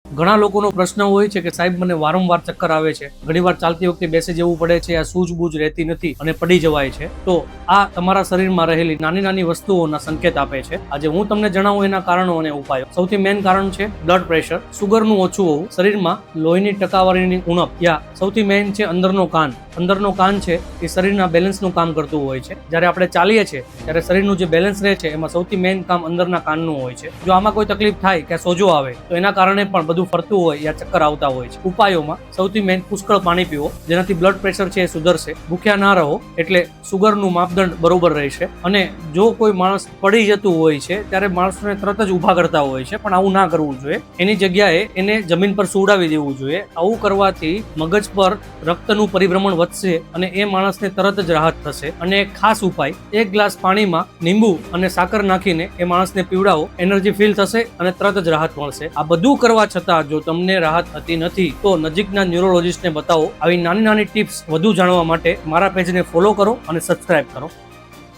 ઘણા લોકોનો પ્રશ્ન હોય છે કે સાહેબ મને વારંવાર ચક્કર આવે છે, ઘણીવાર ચાલતી વખતે બેસી જવું પડે છે, આ સૂઝબૂઝ રહેતી નથી અને પડી જવાય છે. તો આ તમારા શરીરમાં રહેલી નાની નાની વસ્તુઓના સંકેત આપે છે. આજે હું તમને જણાવું એના કારણો અને ઉપાયો. સૌથી મેઇન કારણ છે બ્લડ પ્રેશર, સુગરનું ઓછું હોવું, શરીરમાં લોહીની ટકાવારીની ઉણપ, યા સૌથી મેઇન છે અંદરનો કાન. અંદરનો કાન છે એ શરીરના બેલેન્સનું કામ કરતું હોય છે. જ્યારે આપણે ચાલીએ છીએ ત્યારે શરીરનું જે બેલેન્સ રહે છે એમાં સૌથી મેઇન કામ અંદરના કાનનું હોય છે. જો આમાં કોઈ તકલીફ થાય કે સોજો આવે તો એના કારણે પણ બધું ફરતું હોય યા ચક્કર આવતા હોય છે. ઉપાયોમાં સૌથી મેઇન પુષ્કળ પાણી પીવો, જેનાથી બ્લડ પ્રેશર છે એ સુધરશે. ભૂખ્યા ના રહો એટલે સુગરનું માપદંડ બરોબર રહેશે. અને જો કોઈ માણસ પડી જતું હોય છે ત્યારે માણસને તરત જ ઊભા કરતા હોય છે, પણ આવું ના કરવું જોઈએ. એની જગ્યાએ એને જમીન પર સુવડાવી દેવું જોઈએ. આવું કરવાથી મગજ પર રક્તનું પરિભ્રમણ વધશે અને એ માણસને તરત જ રાહત થશે. અને એક ખાસ ઉપાય, 1 ગ્લાસ પાણીમાં લીંબુ અને સાકર નાખીને એ માણસને પીવડાવો, એનર્જી ફીલ થશે અને તરત જ રાહત મળશે. આ બધું કરવા છતાં જો તમને રાહત થતી નથી તો નજીકના ન્યુરોલોજીસ્ટને બતાવો. આવી નાની નાની ટિપ્સ વધુ જાણવા માટે મારા પેજને ફોલો કરો અને સબસ્ક્રાઇબ કરો.